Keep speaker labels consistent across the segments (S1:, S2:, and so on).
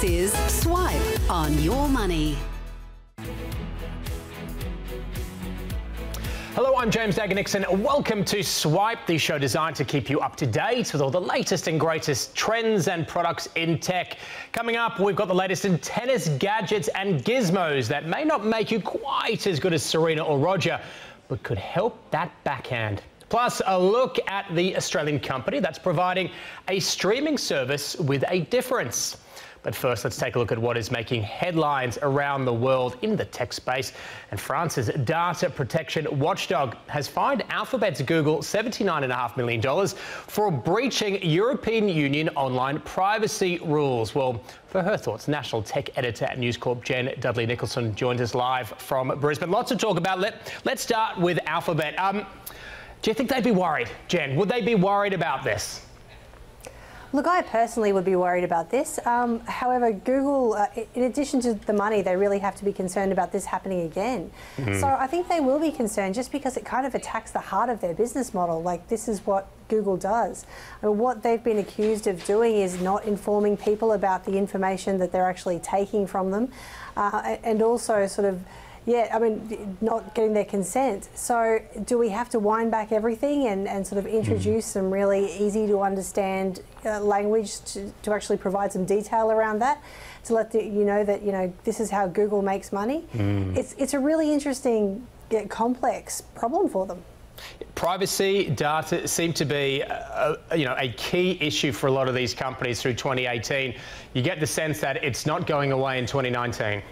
S1: This is Swipe on Your Money.
S2: Hello, I'm James Daggar-Nickson. Welcome to Swipe, the show designed to keep you up to date with all the latest and greatest trends and products in tech. Coming up, we've got the latest in tennis gadgets and gizmos that may not make you quite as good as Serena or Roger, but could help that backhand. Plus, a look at the Australian company that's providing a streaming service with a difference. But first, let's take a look at what is making headlines around the world in the tech space. And France's data protection watchdog has fined Alphabet's Google $79.5 million for breaching European Union online privacy rules. Well, for her thoughts, national tech editor at News Corp, James Daggar-Nickson, joins us live from Brisbane. Lots to talk about. Let's start with Alphabet. Do you think they'd be worried, Jen? Would they be worried about this?
S3: Look, I personally would be worried about this. However, Google, in addition to the money, they really have to be concerned about this happening again. So I think they will be concerned just because it kind of attacks the heart of their business model. Like, this is what Google does. And what they've been accused of doing is not informing people about the information that they're actually taking from them, and also sort of not getting their consent. So do we have to wind back everything and sort of introduce some really easy to understand language to actually provide some detail around that, to let you know that, this is how Google makes money? It's a really interesting yet complex problem for them.
S2: Privacy, data seem to be a key issue for a lot of these companies through 2018. You get the sense that it's not going away in 2019.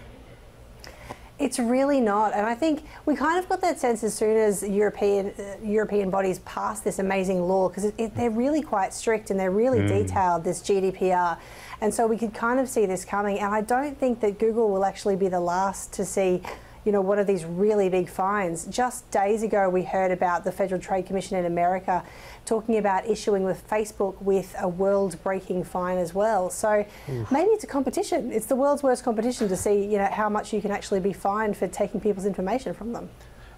S3: It's really not, and I think we kind of got that sense as soon as European bodies passed this amazing law, because they're really quite strict and they're really detailed, this GDPR, and so we could kind of see this coming. And I don't think that Google will actually be the last to see one of these really big fines. Just days ago, we heard about the Federal Trade Commission in America talking about issuing with Facebook with a world-breaking fine as well. So maybe it's a competition. It's the world's worst competition to see, how much you can actually be fined for taking people's information from them.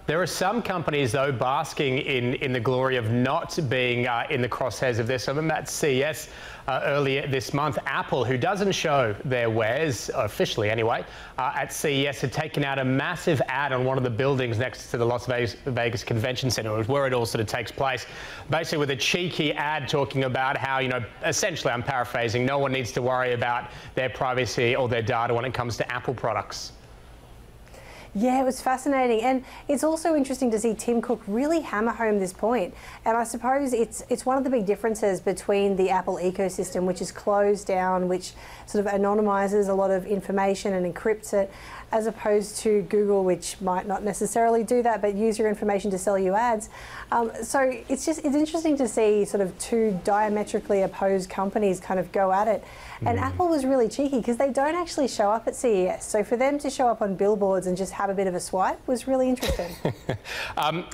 S2: There are some companies, though, basking in the glory of not being in the crosshairs of this. I remember at CES earlier this month, Apple, who doesn't show their wares, officially anyway, at CES had taken out a massive ad on one of the buildings next to the Las Vegas Convention Center, where it all sort of takes place, basically with a cheeky ad talking about how, essentially, I'm paraphrasing, no one needs to worry about their privacy or their data when it comes to Apple products.
S3: Yeah, it was fascinating, and it's also interesting to see Tim Cook really hammer home this point. And I suppose it's one of the big differences between the Apple ecosystem, which is closed down, which sort of anonymizes a lot of information and encrypts it, as opposed to Google, which might not necessarily do that, but use your information to sell you ads. So it's interesting to see sort of two diametrically opposed companies kind of go at it. And Apple was really cheeky because they don't actually show up at CES. So for them to show up on billboards and just have a bit of a swipe was really interesting.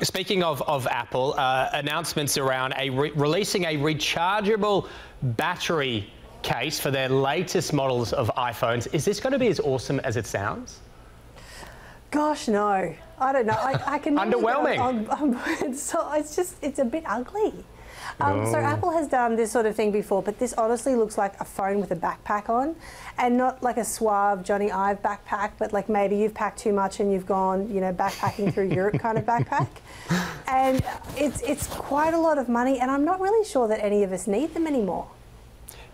S2: Speaking of Apple, announcements around releasing a rechargeable battery case for their latest models of iPhones. Is this going to be as awesome as it sounds?
S3: Gosh, no. I don't know. I can
S2: underwhelming.
S3: So it's a bit ugly. So Apple has done this sort of thing before, but this honestly looks like a phone with a backpack on, and not like a suave Johnny Ive backpack, but like maybe you've packed too much and you've gone, backpacking through Europe kind of backpack. And it's quite a lot of money, and I'm not really sure that any of us need them anymore.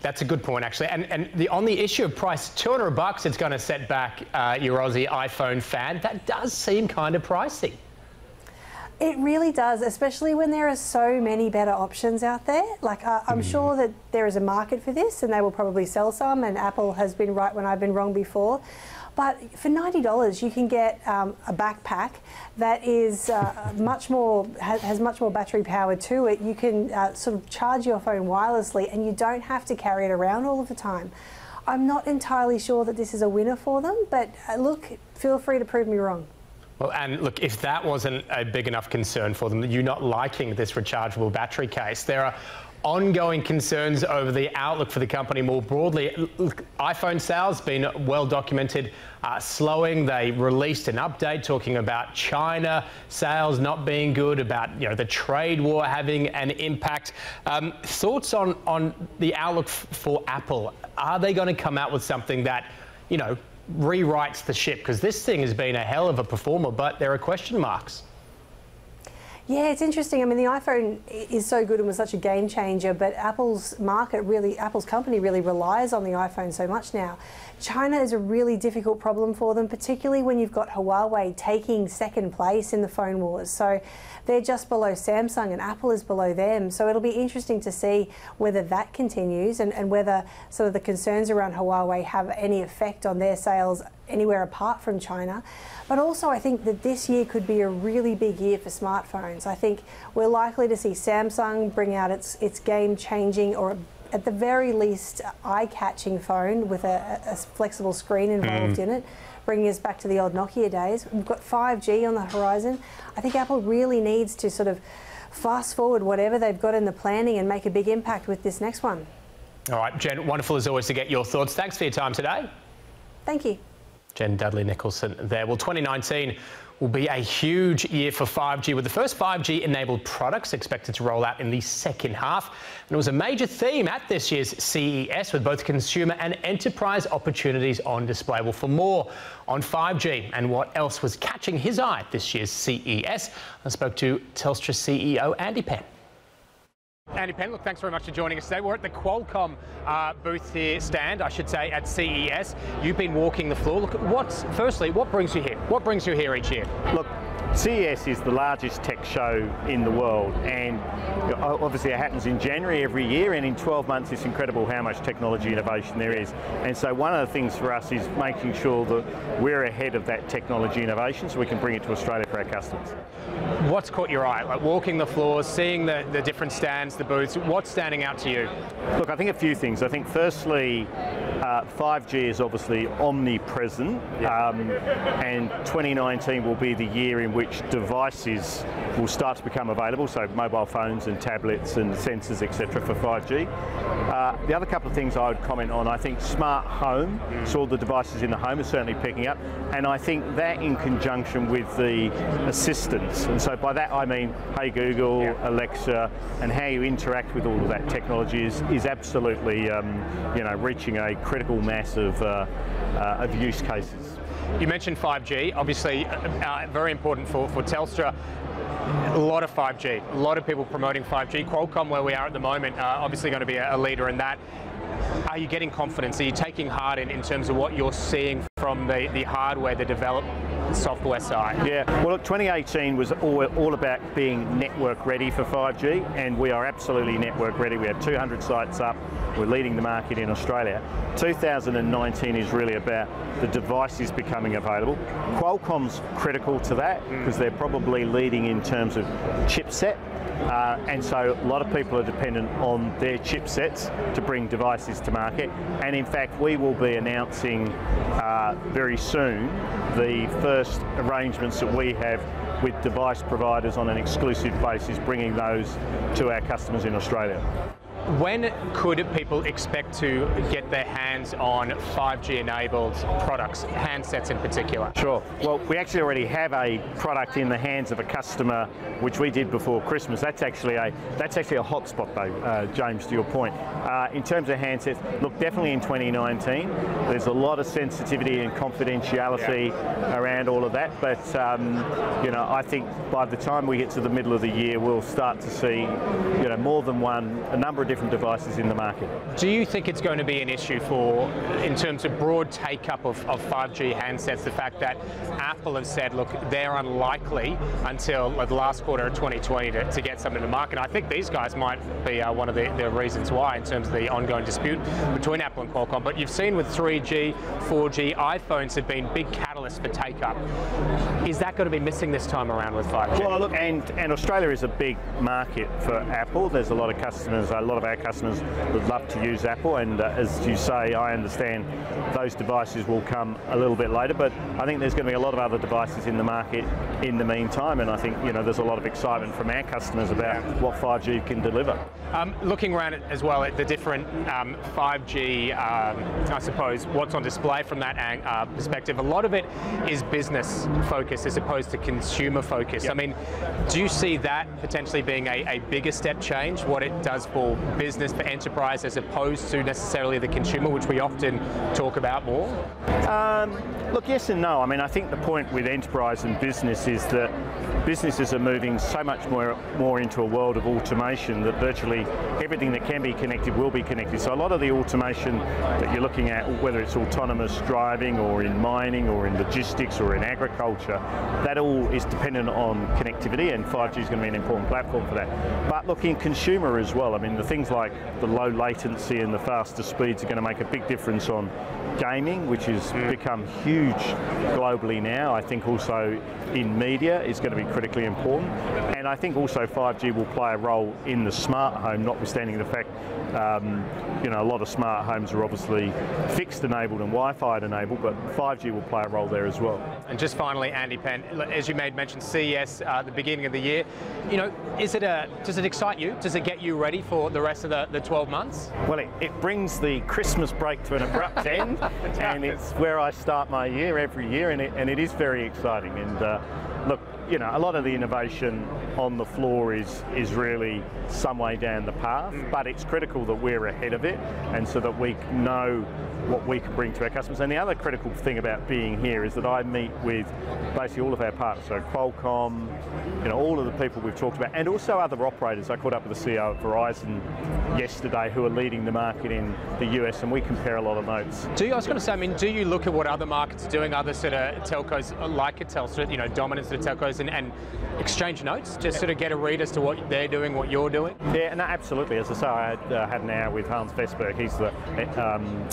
S2: That's a good point, actually. And on the issue of price, $200, it's going to set back your Aussie iPhone fan. That does seem kind of pricey.
S3: It really does, especially when there are so many better options out there. Like, I'm sure that there is a market for this, and they will probably sell some, and Apple has been right when I've been wrong before. But for $90, you can get a backpack that is much more has much more battery power to it. You can sort of charge your phone wirelessly, and you don't have to carry it around all of the time. I'm not entirely sure that this is a winner for them, but look, feel free to prove me wrong.
S2: Well, and look, if that wasn't a big enough concern for them, you not liking this rechargeable battery case, there are ongoing concerns over the outlook for the company more broadly. Look, iPhone sales been well documented slowing. They released an update talking about China sales not being good, about the trade war having an impact. Thoughts on the outlook for Apple? Are they going to come out with something that rewrites the ship? Because this thing has been a hell of a performer, but there are question marks.
S3: Yeah, it's interesting. I mean, the iPhone is so good and was such a game changer, but Apple's company really relies on the iPhone so much now. China is a really difficult problem for them, particularly when you've got Huawei taking second place in the phone wars. So they're just below Samsung and Apple is below them. So it'll be interesting to see whether that continues and whether sort of the concerns around Huawei have any effect on their sales anywhere apart from China. But also I think that this year could be a really big year for smartphones. I think we're likely to see Samsung bring out its game-changing, or at the very least eye-catching phone with a flexible screen involved in it, bringing us back to the old Nokia days. We've got 5G on the horizon. I think Apple really needs to sort of fast forward whatever they've got in the planning and make a big impact with this next one.
S2: All right, Jen, wonderful as always to get your thoughts. Thanks for your time today.
S3: Thank you.
S2: Jen Daggar-Nickson there. Well, 2019 will be a huge year for 5G, with the first 5G-enabled products expected to roll out in the second half. And it was a major theme at this year's CES, with both consumer and enterprise opportunities on display. Well, for more on 5G and what else was catching his eye at this year's CES, I spoke to Telstra CEO Andy Penn. Andy Penn, look, thanks very much for joining us today. We're at the Qualcomm stand, I should say, at CES. You've been walking the floor. Look, firstly, what brings you here? What brings you here each year?
S4: Look, CES is the largest tech show in the world, and obviously it happens in January every year, and in 12 months it's incredible how much technology innovation there is. And so one of the things for us is making sure that we're ahead of that technology innovation so we can bring it to Australia for our customers.
S2: What's caught your eye? Like walking the floors, seeing the different stands, the booths, what's standing out to you?
S4: Look, I think a few things. I think firstly, 5G is obviously omnipresent, and 2019 will be the year in which devices will start to become available, so mobile phones and tablets and sensors, etc., for 5G. The other couple of things I would comment on, I think smart home, so all the devices in the home are certainly picking up, and I think that in conjunction with the assistants, and so by that I mean, hey Google, Alexa, and how you interact with all of that technology is absolutely reaching a critical mass of use cases.
S2: You mentioned 5G, obviously very important for Telstra. A lot of 5G, a lot of people promoting 5G. Qualcomm, where we are at the moment, obviously going to be a leader in that. Are you getting confidence? Are you taking heart in terms of what you're seeing from the hardware, the developed software side?
S4: Yeah, well look, 2018 was all about being network ready for 5G, and we are absolutely network ready. We have 200 sites up, we're leading the market in Australia. 2019 is really about the devices becoming available. Qualcomm's critical to that because they're probably leading in terms of chipset. And so a lot of people are dependent on their chipsets to bring devices to market, and in fact we will be announcing very soon the first arrangements that we have with device providers on an exclusive basis, bringing those to our customers in Australia.
S2: When could people expect to get their hands on 5G-enabled products, handsets in particular?
S4: Sure. Well, we actually already have a product in the hands of a customer, which we did before Christmas. That's actually a hotspot, though, James, to your point. In terms of handsets, look, definitely in 2019, there's a lot of sensitivity and confidentiality around all of that. But I think by the time we get to the middle of the year, we'll start to see, more than a number of different devices in the market.
S2: Do you think it's going to be an issue in terms of broad take-up of 5G handsets, the fact that Apple have said, look, they're unlikely until the last quarter of 2020 to get something to market? I think these guys might be one of the reasons why, in terms of the ongoing dispute between Apple and Qualcomm. But you've seen with 3G, 4G, iPhones have been big catalysts for take-up. Is that going to be missing this time around with 5G?
S4: Well, look, and Australia is a big market for Apple. There's a lot of customers, a lot of our customers would love to use Apple, and as you say, I understand those devices will come a little bit later, but I think there's going to be a lot of other devices in the market in the meantime, and I think there's a lot of excitement from our customers about what 5G can deliver.
S2: Looking around as well at the different 5G, I suppose, what's on display from that perspective, a lot of it is business focused as opposed to consumer focused. Yep. I mean, do you see that potentially being a bigger step change, what it does for business, for enterprise, as opposed to necessarily the consumer, which we often talk about more?
S4: Look, yes and no. I mean, I think the point with enterprise and business is that businesses are moving so much more into a world of automation that virtually everything that can be connected will be connected. So a lot of the automation that you're looking at, whether it's autonomous driving or in mining or in logistics or in agriculture, that all is dependent on connectivity, and 5G is going to be an important platform for that. But look, in consumer as well, I mean, the things like the low latency and the faster speeds are going to make a big difference on gaming, which has become huge globally now. I think also in media is going to be critically important, and I think also 5G will play a role in the smart home, notwithstanding the fact a lot of smart homes are obviously fixed enabled and Wi-Fi enabled, but 5G will play a role there as well.
S2: And just finally, Andy Penn, as you mentioned CES at the beginning of the year, does it excite you? Does it get you ready for the rest of the 12 months?
S4: Well, it brings the Christmas break to an abrupt end, and it's where I start my year every year, and it is very exciting. And look, a lot of the innovation on the floor is really some way down the path, but it's critical that we're ahead of it, and so that we know what we can bring to our customers. And the other critical thing about being here is that I meet with basically all of our partners, so Qualcomm, all of the people we've talked about, and also other operators. I caught up with the CEO of Verizon yesterday, who are leading the market in the US, and we compare a lot of notes.
S2: I was going to say, do you look at what other markets are doing, other sort of telcos like a Telstra, dominant sort of telcos, and exchange notes, just sort of get a read as to what they're doing, what you're doing?
S4: Yeah, no, absolutely. As I say, I had an hour with Hans Vestberg. He's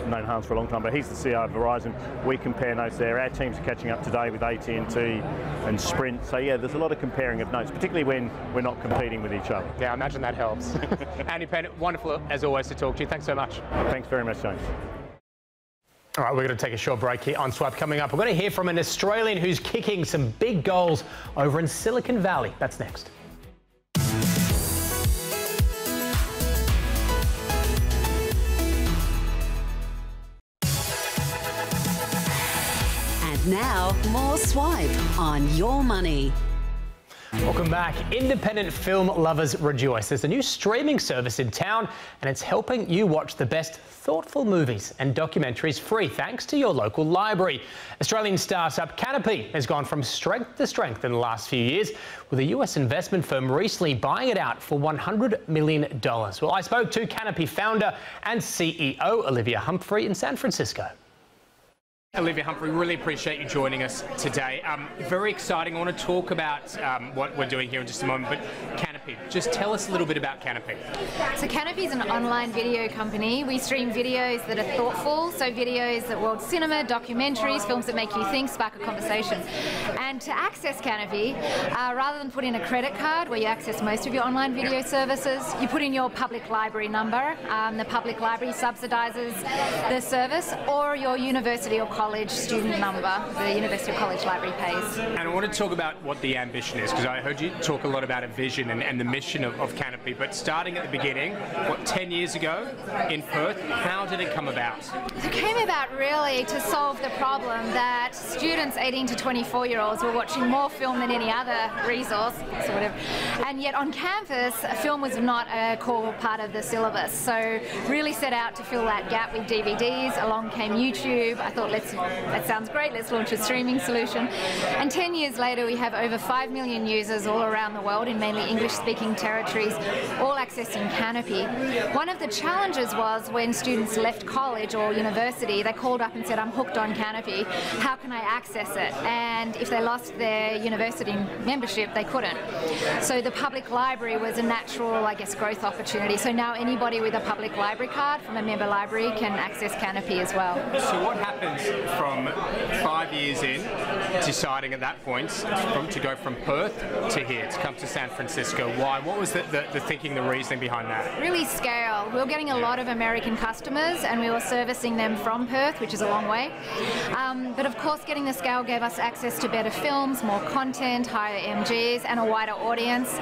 S4: known Hans for a long time, but he's the CEO of Verizon. We compare notes there. Our teams are catching up today with AT&T and Sprint. So yeah, there's a lot of comparing of notes, particularly when we're not competing with each other.
S2: Yeah, I imagine that helps. Andy Penn, wonderful as always to talk to you. Thanks so much.
S4: Thanks very much, James.
S2: All right, we're going to take a short break here on Swipe. Coming up, we're going to hear from an Australian who's kicking some big goals over in Silicon Valley. That's next.
S1: And now, more Swipe on your money.
S2: Welcome back. Independent film lovers rejoice. There's a new streaming service in town, and it's helping you watch the best thoughtful movies and documentaries free, thanks to your local library. Australian startup Canopy has gone from strength to strength in the last few years, with a US investment firm recently buying it out for $100 million. Well, I spoke to Canopy founder and CEO Olivia Humphrey in San Francisco. Olivia Humphrey, really appreciate you joining us today. Very exciting. I want to talk about what we're doing here in just a moment, but Canopy, just tell us a little bit about Canopy.
S5: So Canopy is an online video company. We stream videos that are thoughtful, so videos that world cinema, documentaries, films that make you think, spark a conversation. And to access Canopy, rather than put in a credit card where you access most of your online video services, you put in your public library number. The public library subsidises the service, or your university or college student number, the University of College Library pays.
S2: And I want to talk about what the ambition is, because I heard you talk a lot about a vision and the mission of Canopy, but starting at the beginning, 10 years ago in Perth, how did it come about?
S5: It came about really to solve the problem that students 18 to 24-year-olds were watching more film than any other resource, sort of, and yet on campus, film was not a core part of the syllabus. So really set out to fill that gap with DVDs. Along came YouTube. I thought, that sounds great, let's launch a streaming solution. And 10 years later, we have over 5 million users all around the world in mainly English-speaking territories, all accessing Canopy. One of the challenges was when students left college or university, they called up and said, I'm hooked on Canopy, how can I access it? And if they lost their university membership, they couldn't. So the public library was a natural, growth opportunity. So now anybody with a public library card from a member library can access Canopy as well.
S2: So what happens from 5 years in, deciding at that point to go from Perth to here, to come to San Francisco? Why? What was the thinking, the reasoning behind that?
S5: Really scale. We were getting a lot of American customers and we were servicing them from Perth, which is a long way. But of course, getting the scale gave us access to better films, more content, higher MGs, and a wider audience.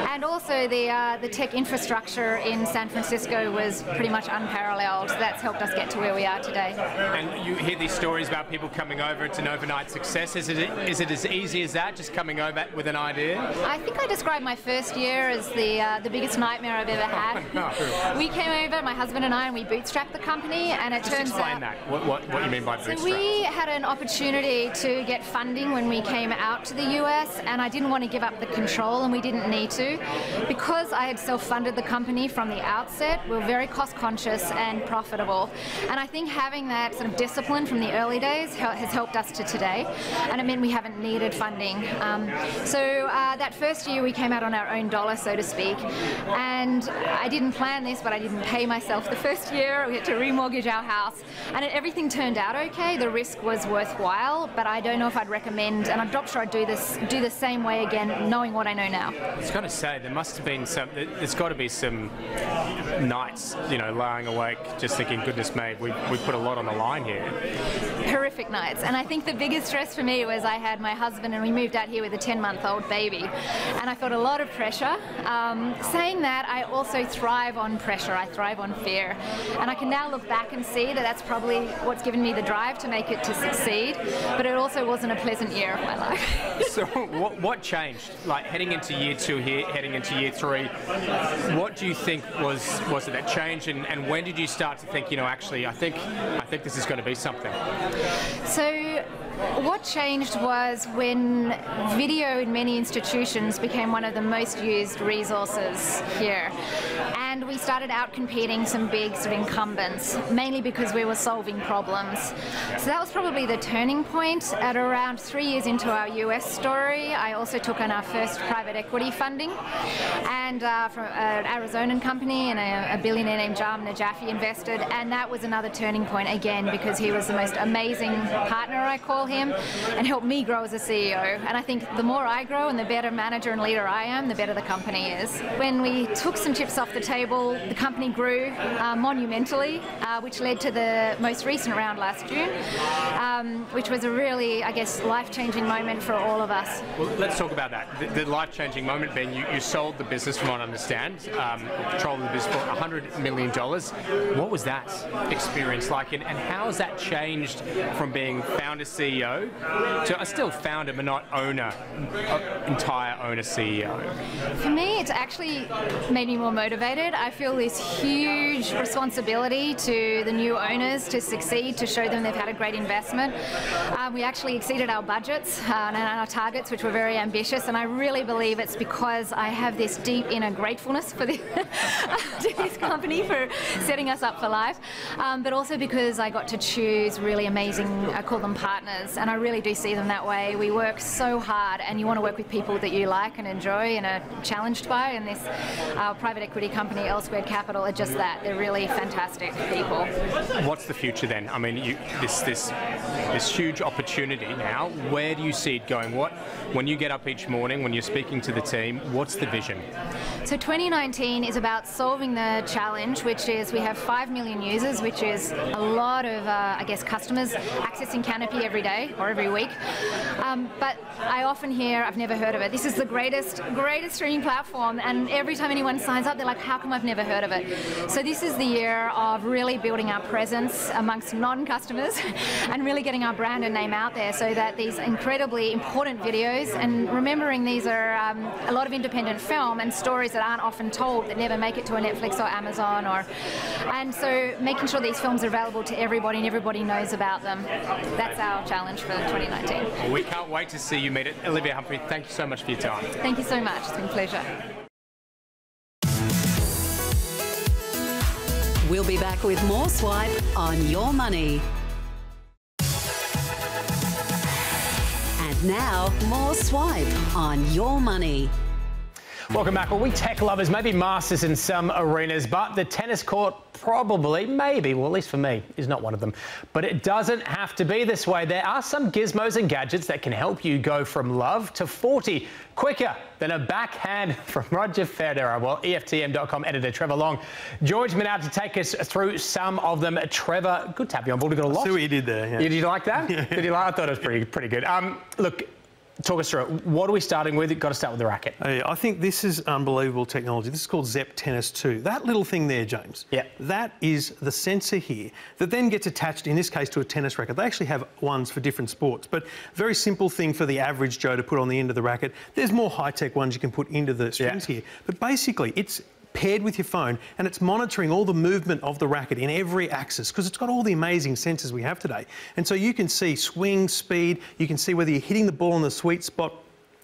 S5: And also the tech infrastructure in San Francisco was pretty much unparalleled. That's helped us get to where we are today.
S2: And you hear these stories about people coming over. It's an overnight success. Is it as easy as that, just coming over with an idea?
S5: I think I described my first year as the biggest nightmare I've ever had.
S2: No.
S5: We came over, my husband and I, and we bootstrapped the company, and it turns
S2: explain
S5: out...
S2: that. What you mean by bootstrap?
S5: So we had an opportunity to get funding when we came out to the US, and I didn't want to give up the control, and we didn't need to. Because I had self-funded the company from the outset, we were very cost-conscious and profitable. And I think having that sort of discipline from the early days has helped us to today, and it meant we haven't needed funding. So that first year we came out on our own dollar, so to speak, and I didn't plan this, but I didn't pay myself the first year. We had to remortgage our house, and everything turned out okay. The risk was worthwhile, but I don't know if I'd recommend, and I'm not sure I'd do the same way again, knowing what I know now.
S2: I was going to say, there must have been there's got to be some nights, lying awake, just thinking, goodness me, we put a lot on the line here.
S5: Horrific nights, and I think the biggest stress for me was I had my husband and we moved out here with a 10-month-old baby, and I felt a lot of pressure. Saying that, I also thrive on pressure. I thrive on fear, and I can now look back and see that that's probably what's given me the drive to make it to succeed, but it also wasn't a pleasant year of my life.
S2: So what changed? Like heading into year 2 here, heading into year 3, what do you think was it that changed, and when did you start to think, actually, I think this is going to be something?
S5: So what changed was when video in many institutions became one of the most used resources here. And we started out competing some big sort of incumbents, mainly because we were solving problems. So that was probably the turning point. At around 3 years into our US story, I also took on our first private equity funding, and from an Arizonan company, and a billionaire named James Daggar-Nickson invested, and that was another turning point again, because he was the most amazing partner, I call him, and helped me grow as a CEO. And I think the more I grow and the better manager and leader I am, the better the company is. When we took some chips off the table, the company grew monumentally, which led to the most recent round last June, which was a really, I guess, life-changing moment for all of us.
S2: Well, let's talk about that. The life-changing moment being you sold the business, from what I understand, controlled the business for $100 million. What was that experience like, and how has that changed from being founder CEO to still founder but not owner, entire owner CEO?
S5: For me, it's actually made me more motivated. I feel this huge responsibility to the new owners to succeed, to show them they've had a great investment. We actually exceeded our budgets and our targets, which were very ambitious, and I really believe it's because I have this deep inner gratefulness for to this company for setting us up for life, but also because I got to choose really amazing, I call them partners, and I really do see them that way. We work so hard, and you want to work with people that you like and enjoy and are challenged by, and this private equity company, Elsewhere Capital, are just that. They're really fantastic people.
S2: What's the future then? I mean, this huge opportunity now, where do you see it going? When you get up each morning, when you're speaking to the team, what's the vision?
S5: So 2019 is about solving the challenge, which is we have 5 million users, which is a lot of, I guess, customers accessing Canopy every day or every week. But I often hear, I've never heard of it. This is the greatest streaming platform, and every time anyone signs up, they're like, how come I've never heard of it? So this is the year of really building our presence amongst non-customers and really getting our brand and name out there, so that these incredibly important videos, and remembering these are a lot of independent film and stories that aren't often told, that never make it to a Netflix or Amazon, and so making sure these films are available to everybody and everybody knows about them. That's our challenge for 2019.
S2: Well, we can't wait to see you meet it. Olivia Humphrey, thank you so much for your time.
S5: Thank you so much. It's been a pleasure.
S1: We'll be back with more Swipe on Your Money. And now, more Swipe on Your Money.
S2: Welcome back. Well, we tech lovers may be masters in some arenas, but the tennis court probably, maybe, well, at least for me, is not one of them. But it doesn't have to be this way. There are some gizmos and gadgets that can help you go from love to 40 quicker than a backhand from Roger Federer. Well, EFTM.com editor Trevor Long joins me now to take us through some of them. Trevor, good to have you on board. We've got a lot.
S6: I see what you did there. Yeah.
S2: Did you like that?
S6: Yeah.
S2: Did you like? I thought it was pretty good. Look, talk us through it. What are we starting with? You've got to start with the racket.
S6: I think this is unbelievable technology. This is called Zep Tennis 2. That little thing there, James, that is the sensor here that then gets attached, in this case, to a tennis racket. They actually have ones for different sports, but very simple thing for the average Joe to put on the end of the racket. There's more high-tech ones you can put into the strings here, but basically it's paired with your phone and it's monitoring all the movement of the racket in every axis because it's got all the amazing sensors we have today. And so you can see swing, speed, you can see whether you're hitting the ball in the sweet spot.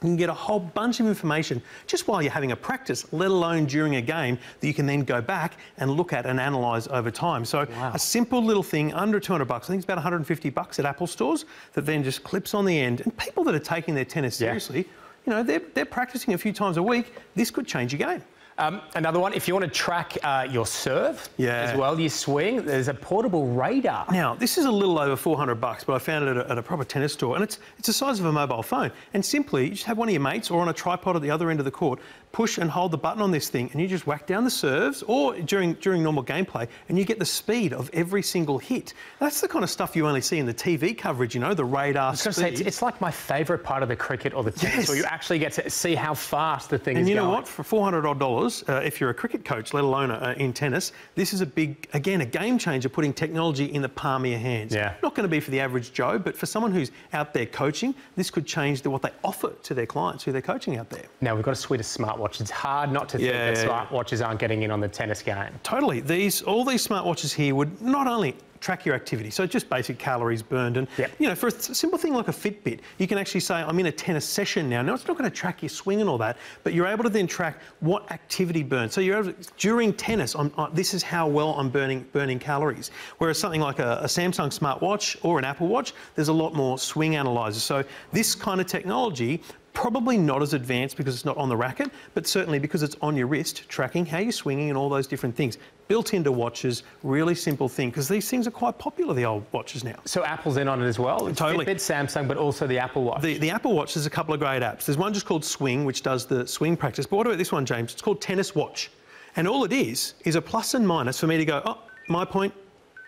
S6: You can get a whole bunch of information just while you're having a practice, let alone during a game, that you can then go back and look at and analyse over time. So a simple little thing under $200, I think it's about $150 at Apple stores, that then just clips on the end. And people that are taking their tennis seriously, you know, they're practicing a few times a week. This could change your game.
S2: Another one, if you want to track your serve as well, your swing, there's a portable radar.
S6: Now, this is a little over $400, but I found it at a proper tennis store, and it's the size of a mobile phone. And simply, you just have one of your mates or on a tripod at the other end of the court, push and hold the button on this thing, and you just whack down the serves, or during normal gameplay, and you get the speed of every single hit. That's the kind of stuff you only see in the TV coverage, you know, the radar speed.
S2: Say, it's like my favourite part of the cricket or the tennis, where you actually get to see how fast the thing is going.
S6: And you know what? For $400 odd, if you're a cricket coach, let alone in tennis, this is a big, again, a game changer, putting technology in the palm of your hands. Not going to be for the average Joe, but for someone who's out there coaching, this could change what they offer to their clients who they're coaching out there.
S2: Now, we've got a suite of smartwatches. It's hard not to think that smartwatches aren't getting in on the tennis game.
S6: Totally. All these smartwatches here would not only track your activity, so just basic calories burned, and you know, for a simple thing like a Fitbit, you can actually say, I'm in a tennis session now. Now, it's not going to track your swing and all that, but you're able to then track what activity burns. So you're able to, during tennis, this is how well I'm burning calories. Whereas something like a Samsung smartwatch or an Apple Watch, there's a lot more swing analyzers. So this kind of technology, probably not as advanced because it's not on the racket, but certainly because it's on your wrist, tracking how you're swinging and all those different things. Built into watches, really simple thing, because these things are quite popular, the old watches now.
S2: So Apple's in on it as well? It's
S6: Totally.
S2: Fitbit, Samsung, but also the Apple Watch.
S6: The Apple Watch, there's a couple of great apps. There's one just called Swing, which does the swing practice. But what about this one, James? It's called Tennis Watch. And all it is a plus and minus for me to go, oh, my point,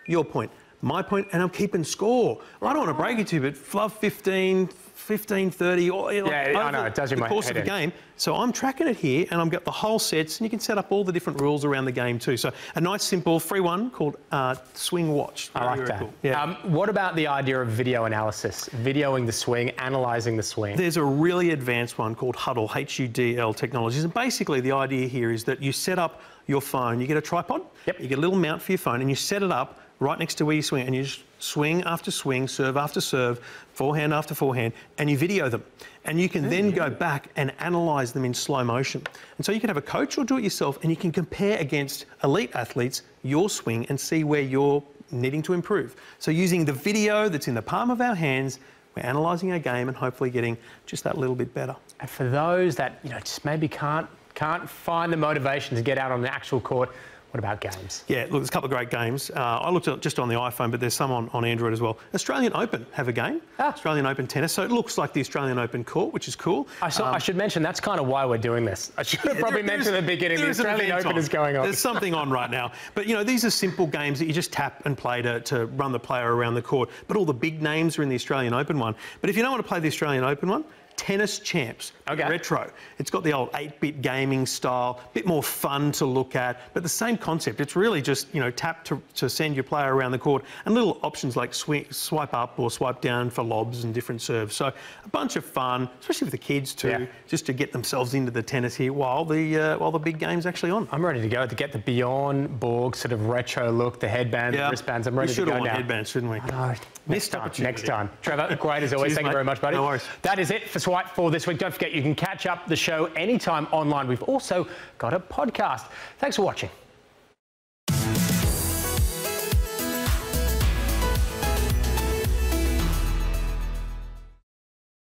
S6: your point, my point, and I'm keeping score. Well, I don't want to break it to you, but fluff 15, 30, or
S2: I know, it does
S6: the course of the game. So I'm tracking it here, and I've got the whole sets, and you can set up all the different rules around the game too. So a nice, simple, free one called Swing Watch.
S2: I like that.
S6: Cool. Yeah.
S2: What about the idea of video analysis, videoing the swing, analysing the swing?
S6: There's a really advanced one called Huddle, H-U-D-L Technologies, and basically the idea here is that you set up your phone, you get a tripod, you get a little mount for your phone, and you set it up right next to where you swing, and you just swing after swing, serve after serve, forehand after forehand, and you video them. And you can then go back and analyse them in slow motion. And so you can have a coach or do it yourself, and you can compare against elite athletes your swing and see where you're needing to improve. So using the video that's in the palm of our hands, we're analysing our game and hopefully getting just that little bit better.
S2: And for those that, you know, just maybe can't find the motivation to get out on the actual court, what about games?
S6: Yeah, look, there's a couple of great games. I looked at it just on the iPhone, but there's some on Android as well. Australian Open have a game, Australian Open tennis. So it looks like the Australian Open court, which is cool.
S2: I should mention, that's kind of why we're doing this. I should have probably mentioned at the beginning, the Australian Open is going on.
S6: There's something on right now. But, you know, these are simple games that you just tap and play to run the player around the court. But all the big names are in the Australian Open one. But if you don't want to play the Australian Open one, Tennis Champs, retro. It's got the old 8-bit gaming style, a bit more fun to look at, but the same concept. It's really just, you know, tap to send your player around the court, and little options like swipe up or swipe down for lobs and different serves. So a bunch of fun, especially for the kids too, just to get themselves into the tennis here while the big game's actually on.
S2: I'm ready to go to get the Beyond Borg sort of retro look, the headbands, the wristbands. I'm ready to go now.
S6: We should have worn headbands, shouldn't we?
S2: I know. Next time. Trevor, great as always.
S6: Cheers,
S2: Thank you very much, buddy.
S6: No worries.
S2: That is it for Swipe for this week. Don't forget, you can catch up the show anytime online. We've also got a podcast. Thanks for watching.